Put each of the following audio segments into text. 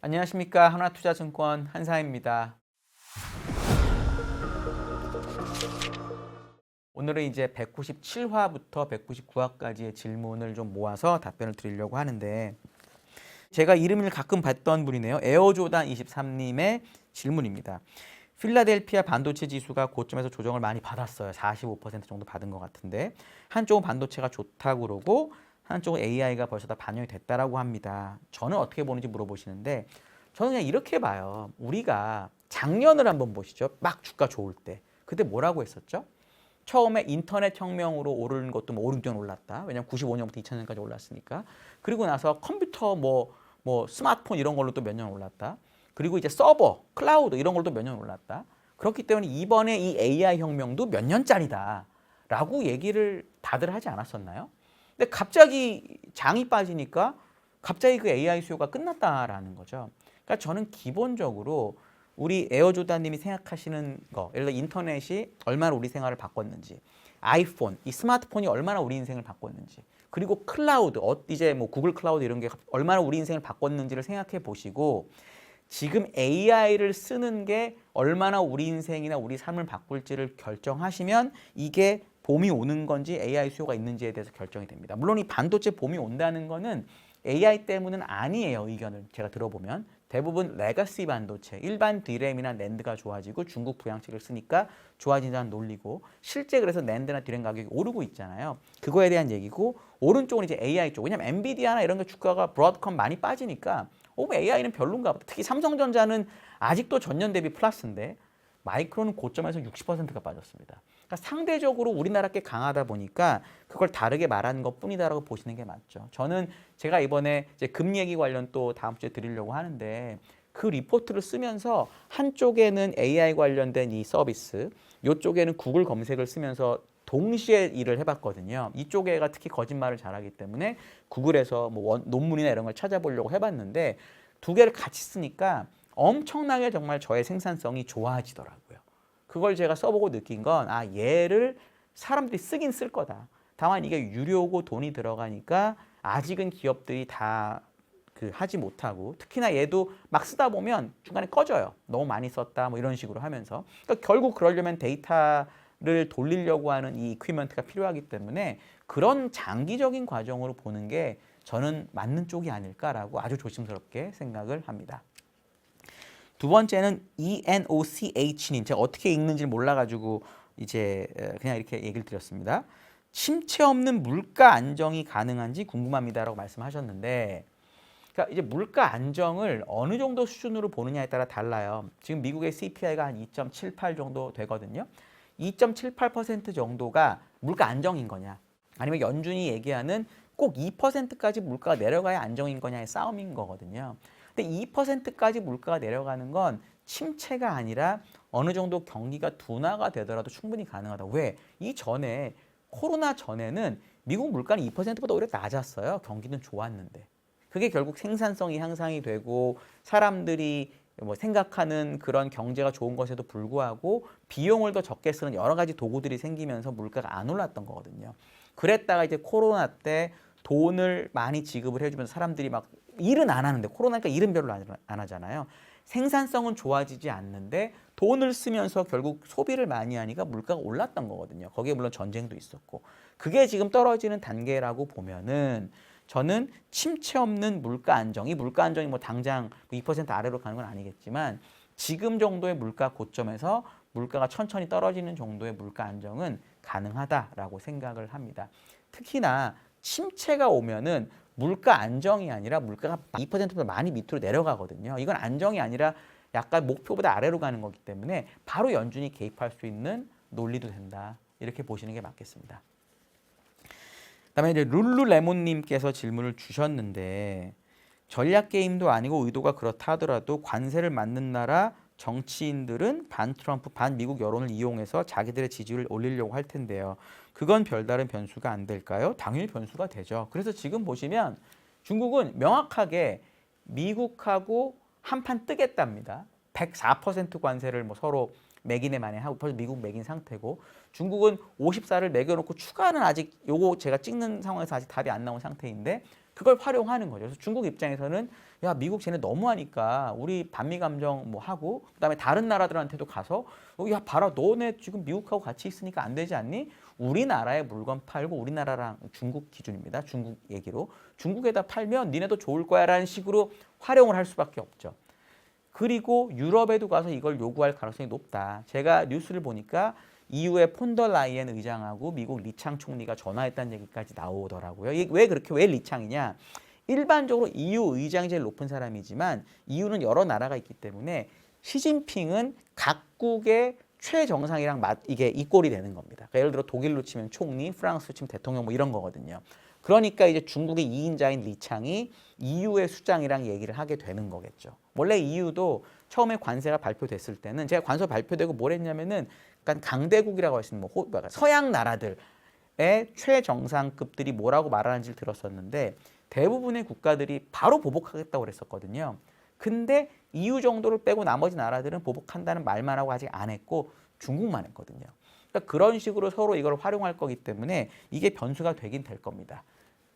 안녕하십니까. 하나투자증권 한사입니다. 오늘은 이제 197화부터 199화까지의 질문을 좀 모아서 답변을 드리려고 하는데, 제가 이름을 가끔 봤던 분이네요. 에어조단23님의 질문입니다. 필라델피아 반도체 지수가 고점에서 조정을 많이 받았어요. 45% 정도 받은 것 같은데, 한쪽은 반도체가 좋다고 그러고 한쪽은 AI가 벌써 다 반영이 됐다라고 합니다. 저는 어떻게 보는지 물어보시는데, 저는 그냥 이렇게 봐요. 우리가 작년을 한번 보시죠. 막 주가 좋을 때. 그때 뭐라고 했었죠? 처음에 인터넷 혁명으로 오르는 것도 뭐 5, 6년 올랐다. 왜냐면 95년부터 2000년까지 올랐으니까. 그리고 나서 컴퓨터 스마트폰 이런 걸로 또 몇 년 올랐다. 그리고 이제 서버, 클라우드 이런 걸로 또 몇 년 올랐다. 그렇기 때문에 이번에 이 AI 혁명도 몇 년짜리다 라고 얘기를 다들 하지 않았었나요? 근데 갑자기 장이 빠지니까 갑자기 그 AI 수요가 끝났다라는 거죠. 그러니까 저는 기본적으로 우리 에어조다님이 생각하시는 거, 예를 들어 인터넷이 얼마나 우리 생활을 바꿨는지, 아이폰, 이 스마트폰이 얼마나 우리 인생을 바꿨는지, 그리고 클라우드, 이제 뭐 구글 클라우드 이런 게 얼마나 우리 인생을 바꿨는지를 생각해 보시고, 지금 AI를 쓰는 게 얼마나 우리 인생이나 우리 삶을 바꿀지를 결정하시면 이게 봄이 오는 건지 AI 수요가 있는지에 대해서 결정이 됩니다. 물론 이 반도체 봄이 온다는 거는 AI 때문은 아니에요. 의견을 제가 들어보면 대부분 레가시 반도체, 일반 D램이나 낸드가 좋아지고 중국 부양책을 쓰니까 좋아진다는 논리고, 실제 그래서 낸드나 D램 가격이 오르고 있잖아요. 그거에 대한 얘기고, 오른쪽은 이제 AI 쪽. 왜냐면 엔비디아나 이런 게 주가가 브로드컴 많이 빠지니까 AI는 별론가 보다. 특히 삼성전자는 아직도 전년 대비 플러스인데 마이크론은 고점에서 60%가 빠졌습니다. 그러니까 상대적으로 우리나라 게 강하다 보니까 그걸 다르게 말하는 것뿐이다라고 보시는 게 맞죠. 저는 제가 이번에 이제 금 얘기 관련 또 다음 주에 드리려고 하는데, 그 리포트를 쓰면서 한쪽에는 AI 관련된 이 서비스, 이쪽에는 구글 검색을 쓰면서 동시에 일을 해봤거든요. 이쪽에가 특히 거짓말을 잘하기 때문에 구글에서 논문이나 이런 걸 찾아보려고 해봤는데, 두 개를 같이 쓰니까 엄청나게 정말 저의 생산성이 좋아지더라고요. 그걸 제가 써보고 느낀 건, 얘를 사람들이 쓰긴 쓸 거다. 다만 이게 유료고 돈이 들어가니까 아직은 기업들이 다 하지 못하고, 특히나 얘도 막 쓰다 보면 중간에 꺼져요. 너무 많이 썼다 뭐 이런 식으로 하면서. 그러니까 결국 그러려면 데이터를 돌리려고 하는 이 이퀴먼트가 필요하기 때문에 그런 장기적인 과정으로 보는 게 저는 맞는 쪽이 아닐까라고 아주 조심스럽게 생각을 합니다. 두 번째는 ENOCH님, 제가 어떻게 읽는지 몰라가지고 이제 그냥 이렇게 얘기를 드렸습니다. 침체 없는 물가 안정이 가능한지 궁금합니다라고 말씀하셨는데, 그러니까 이제 물가 안정을 어느 정도 수준으로 보느냐에 따라 달라요. 지금 미국의 CPI가 한 2.78 정도 되거든요. 2.78% 정도가 물가 안정인 거냐, 아니면 연준이 얘기하는 꼭 2%까지 물가가 내려가야 안정인 거냐의 싸움인 거거든요. 근데 2%까지 물가가 내려가는 건 침체가 아니라 어느 정도 경기가 둔화가 되더라도 충분히 가능하다. 왜? 이전에 코로나 전에는 미국 물가는 2%보다 오히려 낮았어요. 경기는 좋았는데. 그게 결국 생산성이 향상이 되고 사람들이 생각하는 그런 경제가 좋은 것에도 불구하고 비용을 더 적게 쓰는 여러 가지 도구들이 생기면서 물가가 안 올랐던 거거든요. 그랬다가 이제 코로나 때 돈을 많이 지급을 해주면서 사람들이 막 일은 안 하는데, 코로나니까 일은 별로 안 하잖아요. 생산성은 좋아지지 않는데 돈을 쓰면서 결국 소비를 많이 하니까 물가가 올랐던 거거든요. 거기에 물론 전쟁도 있었고. 그게 지금 떨어지는 단계라고 보면은 저는 침체 없는 물가 안정이, 물가 안정이 당장 2% 아래로 가는 건 아니겠지만 지금 정도의 물가 고점에서 물가가 천천히 떨어지는 정도의 물가 안정은 가능하다라고 생각을 합니다. 특히나 침체가 오면은 물가 안정이 아니라 물가가 2%보다 많이 밑으로 내려가거든요. 이건 안정이 아니라 약간 목표보다 아래로 가는 거기 때문에 바로 연준이 개입할 수 있는 논리도 된다. 이렇게 보시는 게 맞겠습니다. 그다음에 이제 룰루레몬님께서 질문을 주셨는데, 전략 게임도 아니고 의도가 그렇다 하더라도 관세를 맞는 나라 정치인들은 반 트럼프 반 미국 여론을 이용해서 자기들의 지지율을 올리려고 할 텐데요. 그건 별다른 변수가 안 될까요? 당연히 변수가 되죠. 그래서 지금 보시면 중국은 명확하게 미국하고 한판 뜨겠답니다. 104% 관세를 서로 매기네 마네 하고 벌써 미국 매긴 상태고, 중국은 54를 매겨놓고 추가는 아직 요거 제가 찍는 상황에서 아직 답이 안 나온 상태인데 그걸 활용하는 거죠. 그래서 중국 입장에서는 야, 미국 쟤네 너무하니까 우리 반미 감정 뭐 하고 그다음에 다른 나라들한테도 가서 야, 봐라, 너네 지금 미국하고 같이 있으니까 안 되지 않니? 우리나라에 물건 팔고 우리나라랑 중국 기준입니다. 중국 얘기로 중국에다 팔면 니네도 좋을 거야라는 식으로 활용을 할 수밖에 없죠. 그리고 유럽에도 가서 이걸 요구할 가능성이 높다. 제가 뉴스를 보니까 EU의 폰더라이엔 의장하고 미국 리창 총리가 전화했다는 얘기까지 나오더라고요. 이게 왜 리창이냐? 일반적으로 EU 의장이 제일 높은 사람이지만 EU는 여러 나라가 있기 때문에 시진핑은 각국의 최정상이랑 이게 이꼴이 되는 겁니다. 그러니까 예를 들어 독일로 치면 총리, 프랑스로 치면 대통령 뭐 이런 거거든요. 그러니까 이제 중국의 2인자인 리창이 EU의 수장이랑 얘기를 하게 되는 거겠죠. 원래 EU도 처음에 관세가 발표됐을 때는 제가 관세 발표되고 뭘 했냐면은 약간 강대국이라고 할 수 있는 뭐 서양 나라들의 최정상급들이 뭐라고 말하는지를 들었었는데 대부분의 국가들이 바로 보복하겠다고 그랬었거든요. 근데 EU 정도를 빼고 나머지 나라들은 보복한다는 말만 하고 아직 안 했고 중국만 했거든요. 그러니까 그런 식으로 서로 이걸 활용할 거기 때문에 이게 변수가 되긴 될 겁니다.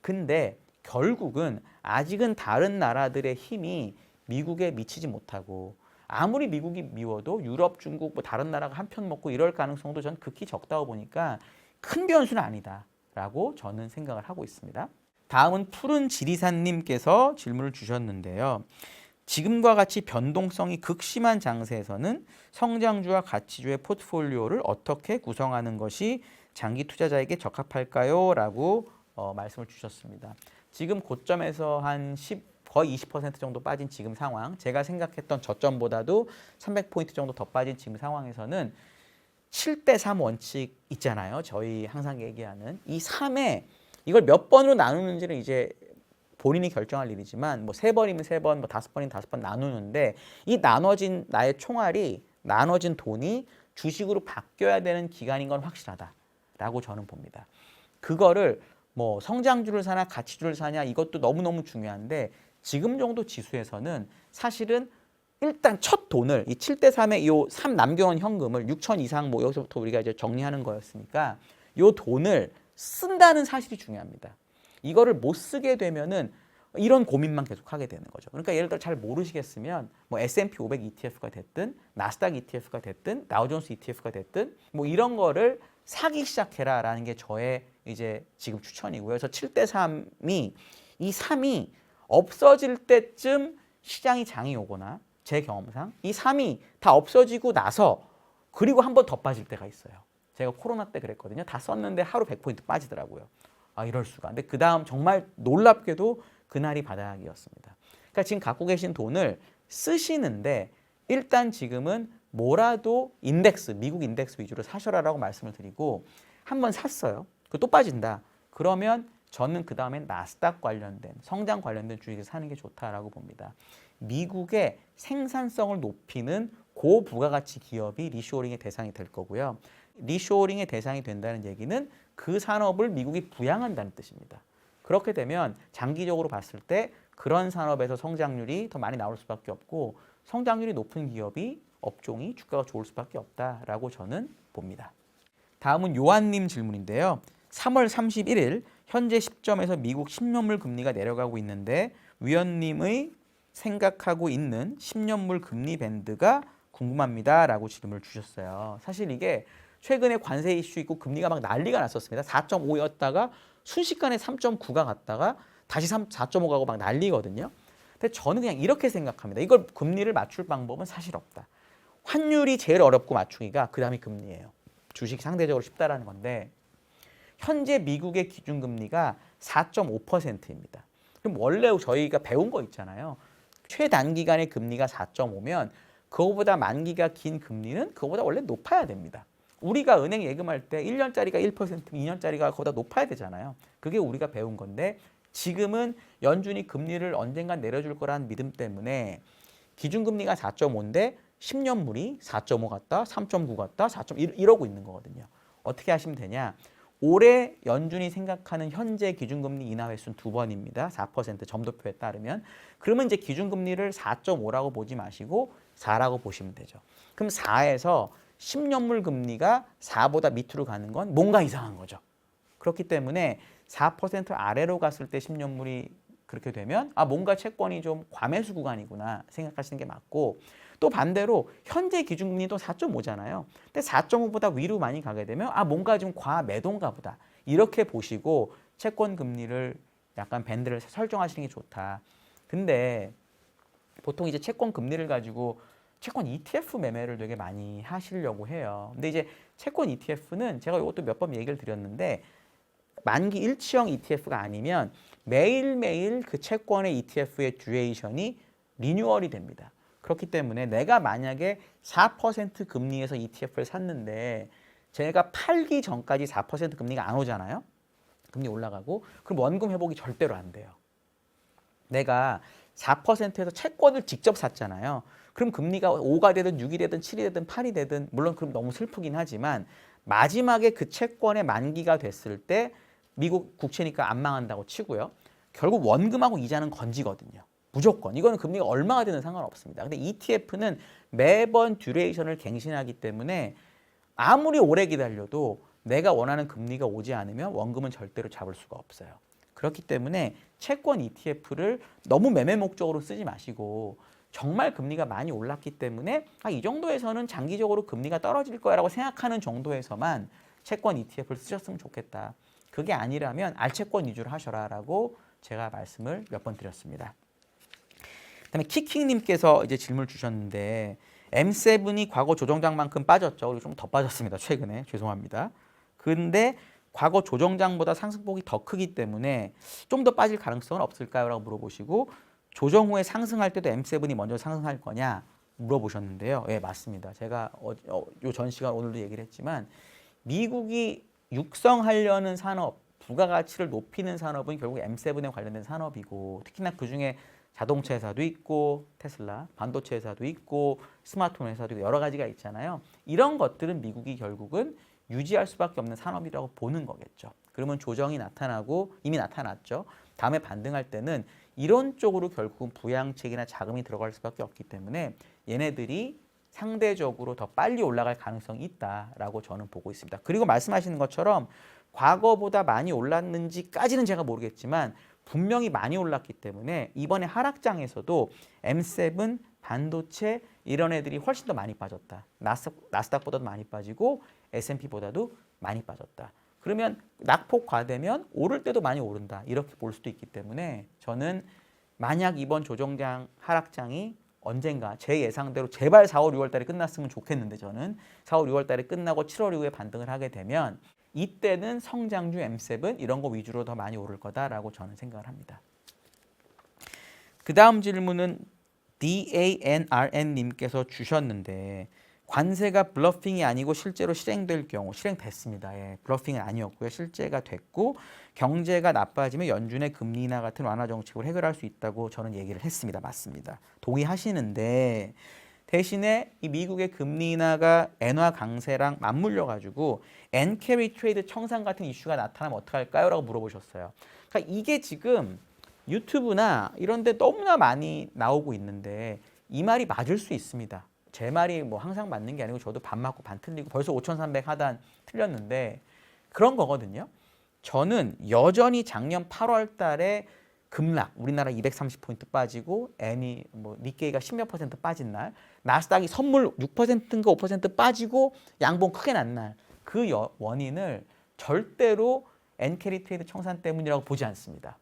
근데 결국은 아직은 다른 나라들의 힘이 미국에 미치지 못하고 아무리 미국이 미워도 유럽, 중국, 뭐 다른 나라가 한편 먹고 이럴 가능성도 전 극히 적다고 보니까 큰 변수는 아니다라고 저는 생각을 하고 있습니다. 다음은 푸른 지리산님께서 질문을 주셨는데요. 지금과 같이 변동성이 극심한 장세에서는 성장주와 가치주의 포트폴리오를 어떻게 구성하는 것이 장기 투자자에게 적합할까요? 라고 말씀을 주셨습니다. 지금 고점에서 거의 20% 정도 빠진 지금 상황, 제가 생각했던 저점보다도 300포인트 정도 더 빠진 지금 상황에서는 7대3 원칙 있잖아요. 저희 항상 얘기하는 이 3에 이걸 몇 번으로 나누는지는 이제 본인이 결정할 일이지만 뭐 3번이면 3번, 뭐 5번이면 5번 나누는데 이 나눠진 나의 총알이 나눠진 돈이 주식으로 바뀌어야 되는 기간인 건 확실하다라고 저는 봅니다. 그거를 뭐 성장주를 사나 가치주를 사냐 이것도 너무너무 중요한데 지금 정도 지수에서는 사실은 일단 첫 돈을 이 7대3의 이 3 남겨놓은 현금을 6천 이상 뭐 여기서부터 우리가 이제 정리하는 거였으니까 이 돈을 쓴다는 사실이 중요합니다. 이거를 못 쓰게 되면은 이런 고민만 계속 하게 되는 거죠. 그러니까 예를 들어 잘 모르시겠으면 뭐 S&P 500 ETF가 됐든 나스닥 ETF가 됐든 다우존스 ETF가 됐든 뭐 이런 거를 사기 시작해라라는 게 저의 이제 지금 추천이고요. 그래서 7대3이 이 3이 없어질 때쯤 시장이 장이 오거나 제 경험상 이 3이 다 없어지고 나서 그리고 한 번 더 빠질 때가 있어요. 제가 코로나 때 그랬거든요. 다 썼는데 하루 100포인트 빠지더라고요. 아, 이럴 수가. 근데 그 다음 정말 놀랍게도 그날이 바닥이었습니다. 그러니까 지금 갖고 계신 돈을 쓰시는데 일단 지금은 뭐라도 인덱스, 미국 인덱스 위주로 사셔라라고 말씀을 드리고 한번 샀어요. 그 또 빠진다. 그러면 저는 그 다음엔 나스닥 관련된 성장 관련된 주식을 사는 게 좋다라고 봅니다. 미국의 생산성을 높이는 고부가가치 기업이 리쇼어링의 대상이 될 거고요. 리쇼어링의 대상이 된다는 얘기는 그 산업을 미국이 부양한다는 뜻입니다. 그렇게 되면 장기적으로 봤을 때 그런 산업에서 성장률이 더 많이 나올 수밖에 없고 성장률이 높은 기업이 업종이 주가가 좋을 수밖에 없다라고 저는 봅니다. 다음은 요한님 질문인데요. 3월 31일 현재 시점에서 미국 10년물 금리가 내려가고 있는데 위원님의 생각하고 있는 10년물 금리 밴드가 궁금합니다. 라고 질문을 주셨어요. 사실 이게 최근에 관세 이슈 있고 금리가 막 난리가 났었습니다. 4.5였다가 순식간에 3.9가 갔다가 다시 4.5 가고 막 난리거든요. 근데 저는 그냥 이렇게 생각합니다. 이걸 금리를 맞출 방법은 사실 없다. 환율이 제일 어렵고 맞추기가 그 다음이 금리예요. 주식 상대적으로 쉽다라는 건데 현재 미국의 기준금리가 4.5%입니다. 그럼 원래 저희가 배운 거 있잖아요. 최단기간의 금리가 4.5면 그거보다 만기가 긴 금리는 그거보다 원래 높아야 됩니다. 우리가 은행 예금할 때 1년짜리가 1%, 2년짜리가 그보다 높아야 되잖아요. 그게 우리가 배운 건데 지금은 연준이 금리를 언젠간 내려줄 거라는 믿음 때문에 기준금리가 4.5인데 10년물이 4.5 갔다, 3.9 갔다, 4.1 이러고 있는 거거든요. 어떻게 하시면 되냐? 올해 연준이 생각하는 현재 기준금리 인하 횟수는 2번입니다. 4% 점도표에 따르면. 그러면 이제 기준금리를 4.5라고 보지 마시고 4라고 보시면 되죠. 그럼 4에서 10년물 금리가 4보다 밑으로 가는 건 뭔가 이상한 거죠. 그렇기 때문에 4% 아래로 갔을 때 10년물이 그렇게 되면 뭔가 채권이 좀 과매수 구간이구나 생각하시는 게 맞고, 또 반대로 현재 기준금리도 4.5잖아요. 근데 4.5보다 위로 많이 가게 되면 뭔가 좀 과매도인가 보다. 이렇게 보시고 채권 금리를 약간 밴드를 설정하시는 게 좋다. 근데 보통 이제 채권 금리를 가지고 채권 ETF 매매를 되게 많이 하시려고 해요. 근데 이제 채권 ETF는 제가 이것도 몇 번 얘기를 드렸는데 만기 일치형 ETF가 아니면 매일매일 그 채권의 ETF의 듀레이션이 리뉴얼이 됩니다. 그렇기 때문에 내가 만약에 4% 금리에서 ETF를 샀는데 제가 팔기 전까지 4% 금리가 안 오잖아요. 금리 올라가고 그럼 원금 회복이 절대로 안 돼요. 내가 4%에서 채권을 직접 샀잖아요. 그럼 금리가 5가 되든 6이 되든 7이 되든 8이 되든 물론 그럼 너무 슬프긴 하지만 마지막에 그 채권의 만기가 됐을 때 미국 국채니까 안 망한다고 치고요. 결국 원금하고 이자는 건지거든요. 무조건. 이거는 금리가 얼마가 되는 상관없습니다. 근데 ETF는 매번 듀레이션을 갱신하기 때문에 아무리 오래 기다려도 내가 원하는 금리가 오지 않으면 원금은 절대로 잡을 수가 없어요. 그렇기 때문에 채권 ETF를 너무 매매 목적으로 쓰지 마시고 정말 금리가 많이 올랐기 때문에 이 정도에서는 장기적으로 금리가 떨어질 거야라고 생각하는 정도에서만 채권 ETF를 쓰셨으면 좋겠다. 그게 아니라면 알채권 위주로 하셔라라고 제가 말씀을 몇 번 드렸습니다. 그다음에 키킹님께서 이제 질문을 주셨는데 M7이 과거 조정장만큼 빠졌죠. 그리고 좀 더 빠졌습니다. 최근에 죄송합니다. 근데 과거 조정장보다 상승폭이 더 크기 때문에 좀 더 빠질 가능성은 없을까요? 라고 물어보시고 조정 후에 상승할 때도 M7이 먼저 상승할 거냐 물어보셨는데요. 예, 맞습니다. 제가 요 전 시간 오늘도 얘기를 했지만 미국이 육성하려는 산업, 부가가치를 높이는 산업은 결국 M7에 관련된 산업이고 특히나 그중에 자동차 회사도 있고 테슬라, 반도체 회사도 있고 스마트폰 회사도 있고 여러 가지가 있잖아요. 이런 것들은 미국이 결국은 유지할 수밖에 없는 산업이라고 보는 거겠죠. 그러면 조정이 나타나고 이미 나타났죠. 다음에 반등할 때는 이런 쪽으로 결국은 부양책이나 자금이 들어갈 수밖에 없기 때문에 얘네들이 상대적으로 더 빨리 올라갈 가능성이 있다라고 저는 보고 있습니다. 그리고 말씀하시는 것처럼 과거보다 많이 올랐는지까지는 제가 모르겠지만 분명히 많이 올랐기 때문에 이번에 하락장에서도 M7, 반도체 이런 애들이 훨씬 더 많이 빠졌다. 나스닥보다도 많이 빠지고 S&P보다도 많이 빠졌다. 그러면 낙폭 과대면 오를 때도 많이 오른다. 이렇게 볼 수도 있기 때문에 저는 만약 이번 조정장 하락장이 언젠가 제 예상대로 제발 4월, 6월 달에 끝났으면 좋겠는데 저는 4월, 6월 달에 끝나고 7월 이후에 반등을 하게 되면 이때는 성장주 M7 이런 거 위주로 더 많이 오를 거다라고 저는 생각을 합니다. 그 다음 질문은 DANRN님께서 주셨는데 관세가 블러핑이 아니고 실제로 실행될 경우 실행됐습니다. 예, 블러핑은 아니었고요. 실제가 됐고 경제가 나빠지면 연준의 금리 인하 같은 완화 정책으로 해결할 수 있다고 저는 얘기를 했습니다. 맞습니다. 동의하시는데 대신에 이 미국의 금리 인하가 엔화 강세랑 맞물려 가지고 엔캐리 트레이드 청산 같은 이슈가 나타나면 어떡할까요? 라고 물어보셨어요. 그러니까 이게 지금 유튜브나 이런 데 너무나 많이 나오고 있는데 이 말이 맞을 수 있습니다. 제 말이 뭐 항상 맞는 게 아니고 저도 반 맞고 반 틀리고 벌써 5,300 하단 틀렸는데 그런 거거든요. 저는 여전히 작년 8월 달에 급락, 우리나라 230포인트 빠지고 엔이 뭐 니케이가 10몇 % 빠진 날, 나스닥이 선물 6%인가 5% 빠지고 양봉 크게 난 날, 그 원인을 절대로 엔캐리 트레이드 청산 때문이라고 보지 않습니다.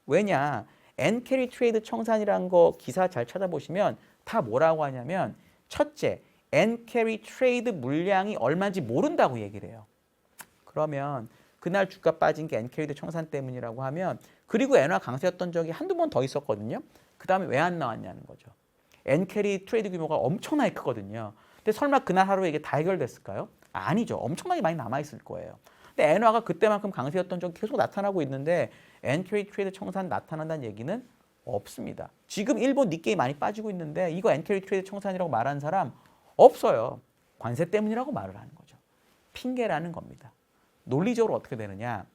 왜냐? 엔캐리 트레이드 청산이라는 거 기사 잘 찾아보시면 다 뭐라고 하냐면 첫째, 엔캐리 트레이드 물량이 얼마인지 모른다고 얘기를 해요. 그러면 그날 주가 빠진 게 엔캐리드 청산 때문이라고 하면 그리고 엔화 강세였던 적이 한두 번 더 있었거든요. 그 다음에 왜 안 나왔냐는 거죠. 엔캐리 트레이드 규모가 엄청나게 크거든요. 근데 설마 그날 하루에 이게 다 해결됐을까요? 아니죠. 엄청나게 많이 남아있을 거예요. 근데 엔화가 그때만큼 강세였던 적이 계속 나타나고 있는데 엔캐리 트레이드 청산 나타난다는 얘기는 없습니다. 지금 일본 니케이 많이 빠지고 있는데 이거 엔캐리 트레이드 청산이라고 말하는 사람 없어요. 관세 때문이라고 말을 하는 거죠. 핑계라는 겁니다. 논리적으로 어떻게 되느냐?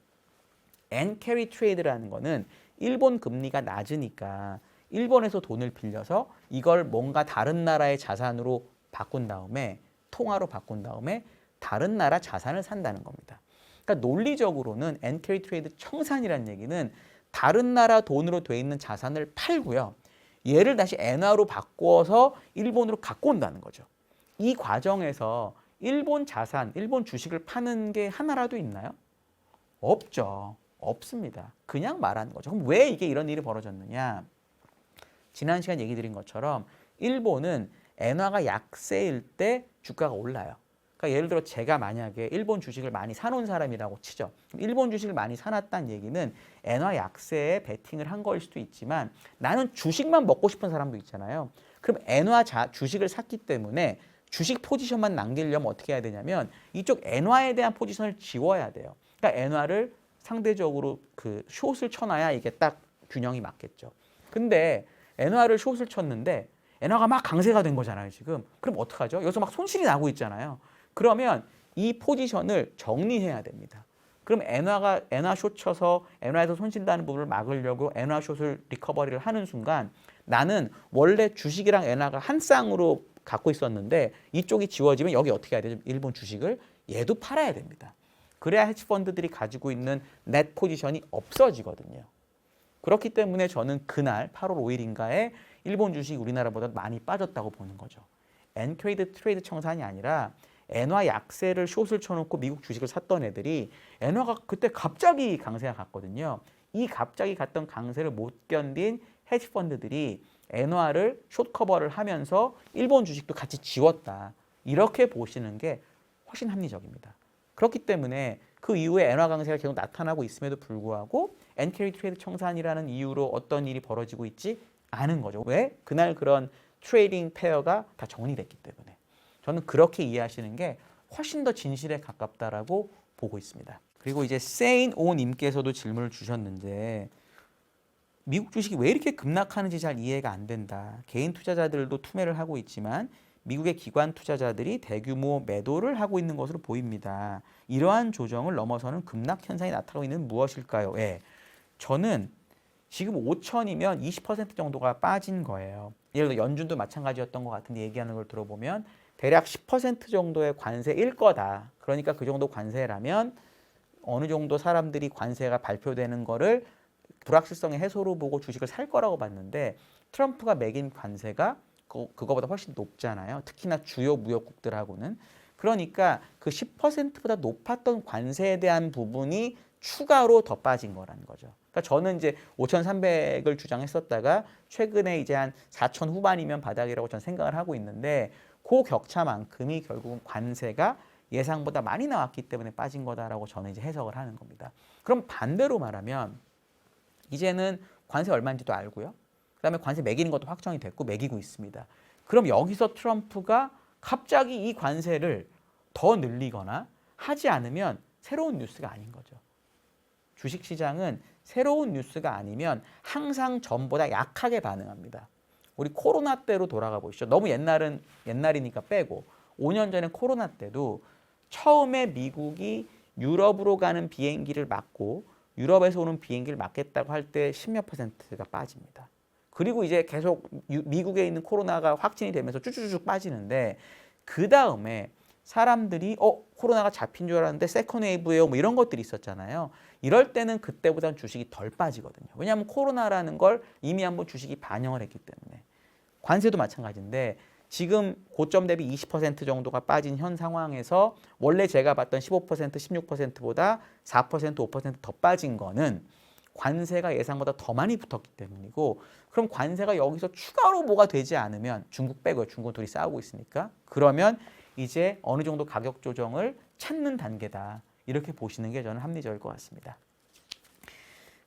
엔캐리 트레이드라는 거는 일본 금리가 낮으니까 일본에서 돈을 빌려서 이걸 뭔가 다른 나라의 자산으로 바꾼 다음에 통화로 바꾼 다음에 다른 나라 자산을 산다는 겁니다. 그러니까 논리적으로는 엔캐리 트레이드 청산이라는 얘기는 다른 나라 돈으로 돼 있는 자산을 팔고요. 얘를 다시 엔화로 바꿔서 일본으로 갖고 온다는 거죠. 이 과정에서 일본 자산, 일본 주식을 파는 게 하나라도 있나요? 없죠. 없습니다. 그냥 말하는 거죠. 그럼 왜 이게 이런 일이 벌어졌느냐? 지난 시간 얘기 드린 것처럼 일본은 엔화가 약세일 때 주가가 올라요. 그러니까 예를 들어 제가 만약에 일본 주식을 많이 사놓은 사람이라고 치죠. 일본 주식을 많이 사놨다는 얘기는 엔화 약세에 베팅을 한 거일 수도 있지만 나는 주식만 먹고 싶은 사람도 있잖아요. 그럼 엔화 주식을 샀기 때문에 주식 포지션만 남기려면 어떻게 해야 되냐면 이쪽 엔화에 대한 포지션을 지워야 돼요. 그러니까 엔화를 상대적으로 그 숏을 쳐놔야 이게 딱 균형이 맞겠죠. 근데 엔화를 숏을 쳤는데 엔화가 막 강세가 된 거잖아요, 지금. 그럼 어떡하죠? 여기서 막 손실이 나고 있잖아요. 그러면 이 포지션을 정리해야 됩니다. 그럼 엔화 숏 쳐서 엔화에서 손실 나는 부분을 막으려고 엔화 숏을 리커버리를 하는 순간 나는 원래 주식이랑 엔화가 한 쌍으로 갖고 있었는데 이쪽이 지워지면 여기 어떻게 해야 되죠? 일본 주식을 얘도 팔아야 됩니다. 그래야 헤지펀드들이 가지고 있는 넷 포지션이 없어지거든요. 그렇기 때문에 저는 그날 8월 5일인가에 일본 주식이 우리나라보다 많이 빠졌다고 보는 거죠. 엔트레이드 트레이드 청산이 아니라 엔화 약세를 숏을 쳐놓고 미국 주식을 샀던 애들이 엔화가 그때 갑자기 강세가 갔거든요. 이 갑자기 갔던 강세를 못 견딘 헤지펀드들이 엔화를 숏 커버를 하면서 일본 주식도 같이 지웠다. 이렇게 보시는 게 훨씬 합리적입니다. 그렇기 때문에 그 이후에 엔화 강세가 계속 나타나고 있음에도 불구하고 엔캐리 트레이드 청산이라는 이유로 어떤 일이 벌어지고 있지 않은 거죠. 왜? 그날 그런 트레이딩 페어가 다 정리됐기 때문에. 저는 그렇게 이해하시는 게 훨씬 더 진실에 가깝다라고 보고 있습니다. 그리고 이제 세인오 님께서도 질문을 주셨는데 미국 주식이 왜 이렇게 급락하는지 잘 이해가 안 된다. 개인 투자자들도 투매를 하고 있지만 미국의 기관 투자자들이 대규모 매도를 하고 있는 것으로 보입니다. 이러한 조정을 넘어서는 급락 현상이 나타나고 있는 무엇일까요? 예. 저는 지금 5천이면 20% 정도가 빠진 거예요. 예를 들어 연준도 마찬가지였던 것 같은데 얘기하는 걸 들어보면 대략 10% 정도의 관세일 거다. 그러니까 그 정도 관세라면 어느 정도 사람들이 관세가 발표되는 거를 불확실성의 해소로 보고 주식을 살 거라고 봤는데 트럼프가 매긴 관세가 그거보다 훨씬 높잖아요. 특히나 주요 무역국들하고는. 그러니까 그 10%보다 높았던 관세에 대한 부분이 추가로 더 빠진 거라는 거죠. 그러니까 저는 이제 5,300을 주장했었다가 최근에 이제 한 4,000 후반이면 바닥이라고 저는 생각을 하고 있는데 그 격차만큼이 결국은 관세가 예상보다 많이 나왔기 때문에 빠진 거다라고 저는 이제 해석을 하는 겁니다. 그럼 반대로 말하면 이제는 관세 얼마인지도 알고요. 그다음에 관세 매기는 것도 확정이 됐고 매기고 있습니다. 그럼 여기서 트럼프가 갑자기 이 관세를 더 늘리거나 하지 않으면 새로운 뉴스가 아닌 거죠. 주식시장은 새로운 뉴스가 아니면 항상 전보다 약하게 반응합니다. 우리 코로나 때로 돌아가 보시죠. 너무 옛날이니까 빼고 5년 전에 코로나 때도 처음에 미국이 유럽으로 가는 비행기를 막고 유럽에서 오는 비행기를 막겠다고 할 때 10몇 %가 빠집니다. 그리고 이제 계속 미국에 있는 코로나가 확진이 되면서 쭉쭉쭉 빠지는데 그 다음에 사람들이 코로나가 잡힌 줄 알았는데 세컨 웨이브예요 뭐 이런 것들이 있었잖아요. 이럴 때는 그때보다는 주식이 덜 빠지거든요. 왜냐하면 코로나라는 걸 이미 한번 주식이 반영을 했기 때문에. 관세도 마찬가지인데 지금 고점 대비 20% 정도가 빠진 현 상황에서 원래 제가 봤던 15%, 16%보다 4%, 5%더 빠진 거는 관세가 예상보다 더 많이 붙었기 때문이고 그럼 관세가 여기서 추가로 뭐가 되지 않으면 중국 빼고요. 중국 둘이 싸우고 있으니까 그러면 이제 어느 정도 가격 조정을 찾는 단계다. 이렇게 보시는 게 저는 합리적일 것 같습니다.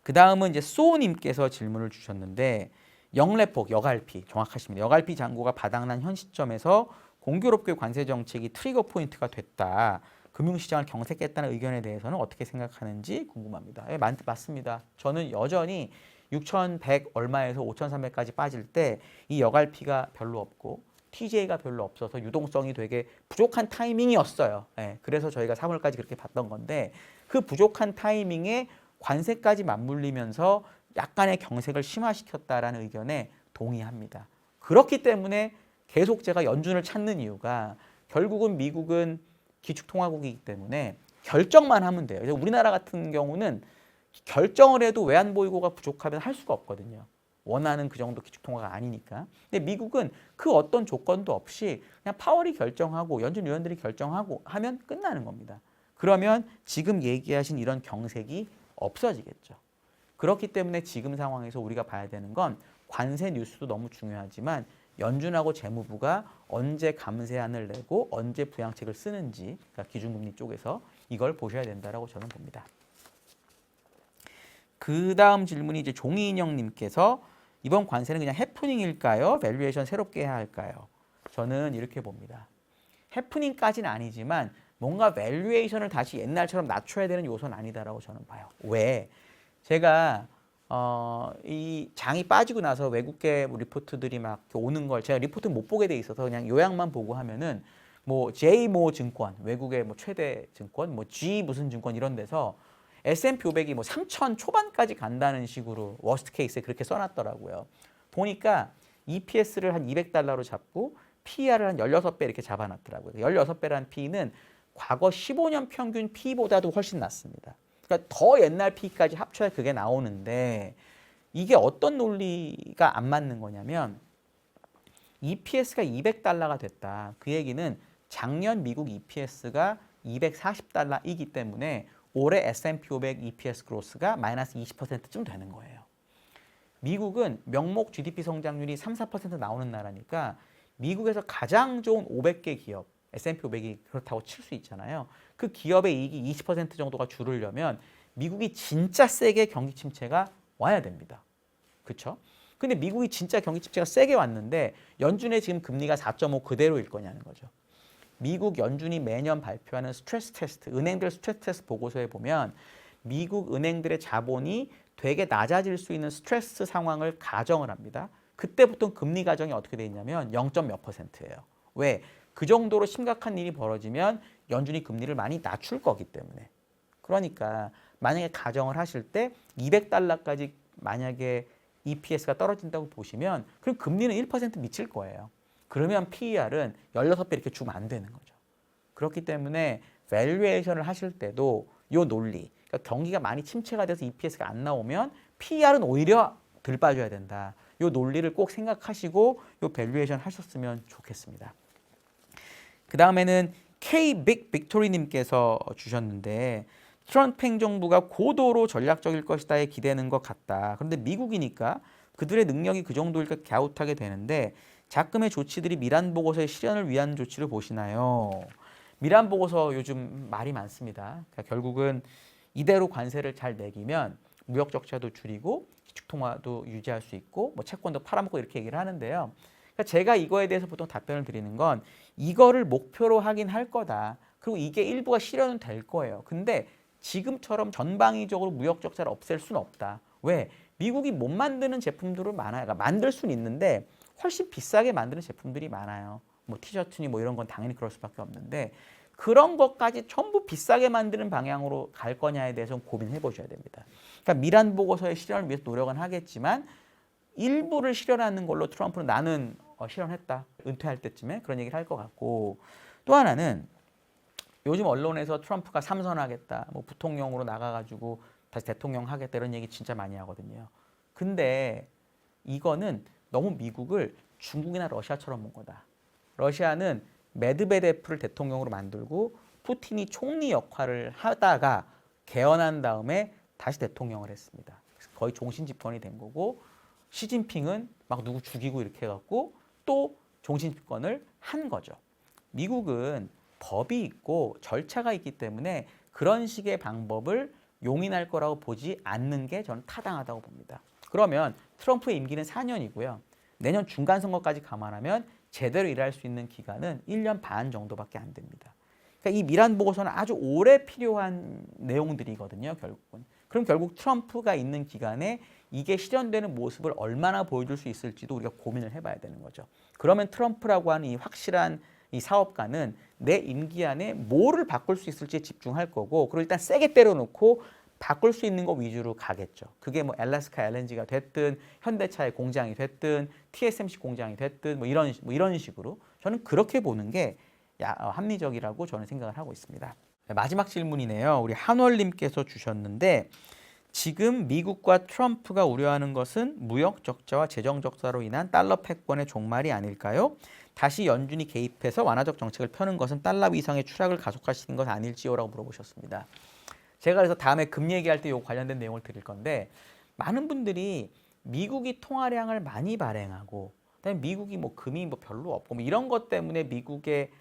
그 다음은 이제 소님께서 질문을 주셨는데 영래폭, 여갈피 정확하십니다. 여갈피 잔고가 바닥난 현 시점에서 공교롭게 관세 정책이 트리거 포인트가 됐다. 금융시장을 경색했다는 의견에 대해서는 어떻게 생각하는지 궁금합니다. 예, 맞습니다. 저는 여전히 6,100 얼마에서 5,300까지 빠질 때 이 여갈피가 별로 없고 TJ가 별로 없어서 유동성이 되게 부족한 타이밍이었어요. 예, 그래서 저희가 3월까지 그렇게 봤던 건데 그 부족한 타이밍에 관세까지 맞물리면서 약간의 경색을 심화시켰다라는 의견에 동의합니다. 그렇기 때문에 계속 제가 연준을 찾는 이유가 결국은 미국은 기축통화국이기 때문에 결정만 하면 돼요. 우리나라 같은 경우는 결정을 해도 외환보유고가 부족하면 할 수가 없거든요. 원하는 그 정도 기축통화가 아니니까. 근데 미국은 그 어떤 조건도 없이 그냥 파월이 결정하고 연준 위원들이 결정하고 하면 끝나는 겁니다. 그러면 지금 얘기하신 이런 경색이 없어지겠죠. 그렇기 때문에 지금 상황에서 우리가 봐야 되는 건 관세 뉴스도 너무 중요하지만 연준하고 재무부가 언제 감세안을 내고 언제 부양책을 쓰는지, 그러니까 기준금리 쪽에서 이걸 보셔야 된다라고 저는 봅니다. 그 다음 질문이 이제 종이인형님께서 이번 관세는 그냥 해프닝일까요? 밸류에이션 새롭게 해야 할까요? 저는 이렇게 봅니다. 해프닝까지는 아니지만 뭔가 밸류에이션을 다시 옛날처럼 낮춰야 되는 요소는 아니다라고 저는 봐요. 왜? 제가 이 장이 빠지고 나서 외국계 리포트들이 막 오는 걸 제가 리포트 못 보게 돼 있어서 그냥 요약만 보고 하면은 뭐 J모 증권, 외국의 뭐 최대 증권, 뭐 G 무슨 증권 이런 데서 S&P 500이 뭐 3천 초반까지 간다는 식으로 워스트 케이스에 그렇게 써놨더라고요. 보니까 EPS를 한 $200로 잡고 PER을 한 16배 이렇게 잡아놨더라고요. 16배라는 P는 과거 15년 평균 P보다도 훨씬 낮습니다. 그러니까 더 옛날 P까지 합쳐야 그게 나오는데 이게 어떤 논리가 안 맞는 거냐면 EPS가 $200가 됐다. 그 얘기는 작년 미국 EPS가 $240이기 때문에 올해 S&P 500 EPS 그로스가 마이너스 20%쯤 되는 거예요. 미국은 명목 GDP 성장률이 3~4% 나오는 나라니까 미국에서 가장 좋은 500개 기업, S&P 500이 그렇다고 칠 수 있잖아요. 그 기업의 이익이 20% 정도가 줄으려면 미국이 진짜 세게 경기 침체가 와야 됩니다. 그렇죠? 근데 미국이 진짜 경기 침체가 세게 왔는데 연준의 지금 금리가 4.5 그대로일 거냐는 거죠. 미국 연준이 매년 발표하는 스트레스 테스트, 은행들 스트레스 테스트 보고서에 보면 미국 은행들의 자본이 되게 낮아질 수 있는 스트레스 상황을 가정을 합니다. 그때부터 금리 가정이 어떻게 돼 있냐면 0.몇 %예요. 왜? 그 정도로 심각한 일이 벌어지면 연준이 금리를 많이 낮출 거기 때문에. 그러니까 만약에 가정을 하실 때 $200까지 만약에 EPS가 떨어진다고 보시면 그럼 금리는 1% 미칠 거예요. 그러면 PER은 16배 이렇게 주면 안 되는 거죠. 그렇기 때문에 밸류에이션을 하실 때도 이 논리, 그러니까 경기가 많이 침체가 돼서 EPS가 안 나오면 PER은 오히려 덜 빠져야 된다. 이 논리를 꼭 생각하시고 이 밸류에이션 하셨으면 좋겠습니다. 그 다음에는 K-빅빅토리님께서 주셨는데 트럼프 행정부가 고도로 전략적일 것이다에 기대는 것 같다. 그런데 미국이니까 그들의 능력이 그 정도일까 갸웃하게 되는데 작금의 조치들이 미란 보고서의 실현을 위한 조치를 보시나요? 미란 보고서 요즘 말이 많습니다. 그러니까 결국은 이대로 관세를 잘 매기면 무역 적자도 줄이고 기축 통화도 유지할 수 있고 뭐 채권도 팔아먹고 이렇게 얘기를 하는데요. 그러니까 제가 이거에 대해서 보통 답변을 드리는 건 이거를 목표로 하긴 할 거다. 그리고 이게 일부가 실현은 될 거예요. 근데 지금처럼 전방위적으로 무역 적자를 없앨 수는 없다. 왜? 미국이 못 만드는 제품들은 많아요. 그러니까 만들 수는 있는데 훨씬 비싸게 만드는 제품들이 많아요. 뭐 티셔츠니 뭐 이런 건 당연히 그럴 수밖에 없는데 그런 것까지 전부 비싸게 만드는 방향으로 갈 거냐에 대해서 고민해 보셔야 됩니다. 그러니까 미란 보고서의 실현을 위해서 노력은 하겠지만 일부를 실현하는 걸로 트럼프는 나는 실현했다. 은퇴할 때쯤에 그런 얘기를 할 것 같고 또 하나는 요즘 언론에서 트럼프가 삼선하겠다. 뭐 부통령으로 나가가지고 다시 대통령 하겠다 이런 얘기 진짜 많이 하거든요. 근데 이거는 너무 미국을 중국이나 러시아처럼 본 거다. 러시아는 메드베데프를 대통령으로 만들고 푸틴이 총리 역할을 하다가 개헌한 다음에 다시 대통령을 했습니다. 거의 종신 집권이 된 거고 시진핑은 막 누구 죽이고 이렇게 해갖고 또 종신 집권을 한 거죠. 미국은 법이 있고 절차가 있기 때문에 그런 식의 방법을 용인할 거라고 보지 않는 게 저는 타당하다고 봅니다. 그러면 트럼프의 임기는 4년이고요. 내년 중간 선거까지 감안하면 제대로 일할 수 있는 기간은 1년 반 정도밖에 안 됩니다. 그러니까 이 미란 보고서는 아주 오래 필요한 내용들이거든요, 결국은. 그럼 결국 트럼프가 있는 기간에 이게 실현되는 모습을 얼마나 보여줄 수 있을지도 우리가 고민을 해봐야 되는 거죠. 그러면 트럼프라고 하는 이 확실한 이 사업가는 내 임기 안에 뭐를 바꿀 수 있을지에 집중할 거고 그리고 일단 세게 때려놓고 바꿀 수 있는 거 위주로 가겠죠. 그게 뭐 엘라스카 LNG가 됐든 현대차의 공장이 됐든 TSMC 공장이 됐든 뭐 이런 식으로 저는 그렇게 보는 게 합리적이라고 저는 생각을 하고 있습니다. 마지막 질문이네요. 우리 한월님께서 주셨는데 지금 미국과 트럼프가 우려하는 것은 무역 적자와 재정 적자로 인한 달러 패권의 종말이 아닐까요? 다시 연준이 개입해서 완화적 정책을 펴는 것은 달러 위상의 추락을 가속화시키는 것 아닐지요라고 물어보셨습니다. 제가 그래서 다음에 금 얘기할 때 요 관련된 내용을 드릴 건데 많은 분들이 미국이 통화량을 많이 발행하고 그다음에 미국이 뭐 금이 뭐 별로 없고 뭐 이런 것 때문에 미국의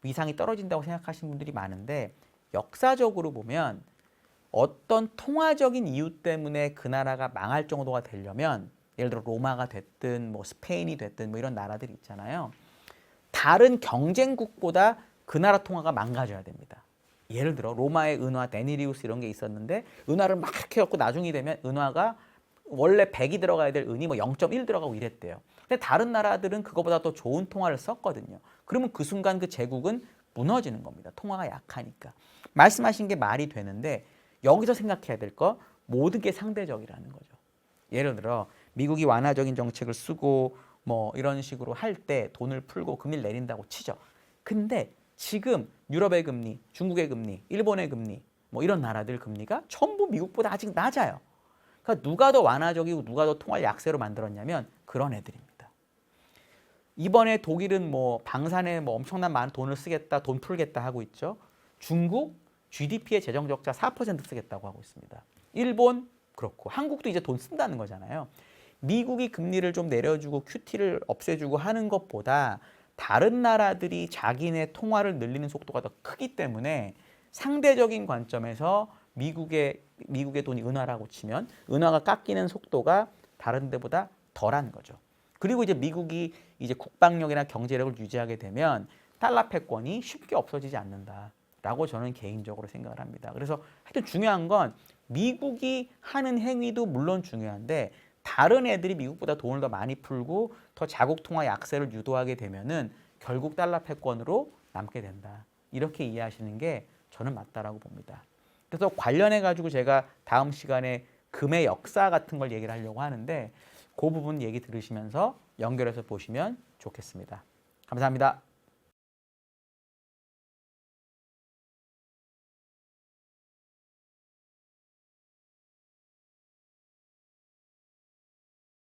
위상이 떨어진다고 생각하시는 분들이 많은데 역사적으로 보면 어떤 통화적인 이유 때문에 그 나라가 망할 정도가 되려면 예를 들어 로마가 됐든 뭐 스페인이 됐든 뭐 이런 나라들이 있잖아요. 다른 경쟁국보다 그 나라 통화가 망가져야 됩니다. 예를 들어 로마의 은화 데니리우스 이런 게 있었는데 은화를 막 해갖고 나중이 되면 은화가 원래 100이 들어가야 될 은이 뭐 0.1 들어가고 이랬대요. 근데 다른 나라들은 그거보다 더 좋은 통화를 썼거든요. 그러면 그 순간 그 제국은 무너지는 겁니다. 통화가 약하니까. 말씀하신 게 말이 되는데 여기서 생각해야 될 거 모든 게 상대적이라는 거죠. 예를 들어 미국이 완화적인 정책을 쓰고 뭐 이런 식으로 할 때 돈을 풀고 금리를 내린다고 치죠. 근데 지금 유럽의 금리, 중국의 금리, 일본의 금리 뭐 이런 나라들 금리가 전부 미국보다 아직 낮아요. 그러니까 누가 더 완화적이고 누가 더 통화를 약세로 만들었냐면 그런 애들입니다. 이번에 독일은 뭐 방산에 뭐 엄청난 많은 돈을 쓰겠다, 돈 풀겠다 하고 있죠. 중국 GDP의 재정 적자 4% 쓰겠다고 하고 있습니다. 일본 그렇고 한국도 이제 돈 쓴다는 거잖아요. 미국이 금리를 좀 내려주고 QT를 없애주고 하는 것보다 다른 나라들이 자기네 통화를 늘리는 속도가 더 크기 때문에 상대적인 관점에서 미국의 돈이 은화라고 치면 은화가 깎이는 속도가 다른 데보다 덜한 거죠. 그리고 이제 미국이 이제 국방력이나 경제력을 유지하게 되면 달러 패권이 쉽게 없어지지 않는다라고 저는 개인적으로 생각을 합니다. 그래서 하여튼 중요한 건 미국이 하는 행위도 물론 중요한데 다른 애들이 미국보다 돈을 더 많이 풀고 더 자국 통화 약세를 유도하게 되면은 결국 달러 패권으로 남게 된다. 이렇게 이해하시는 게 저는 맞다라고 봅니다. 그래서 관련해 가지고 제가 다음 시간에 금의 역사 같은 걸 얘기를 하려고 하는데 그 부분 얘기 들으시면서 연결해서 보시면 좋겠습니다. 감사합니다.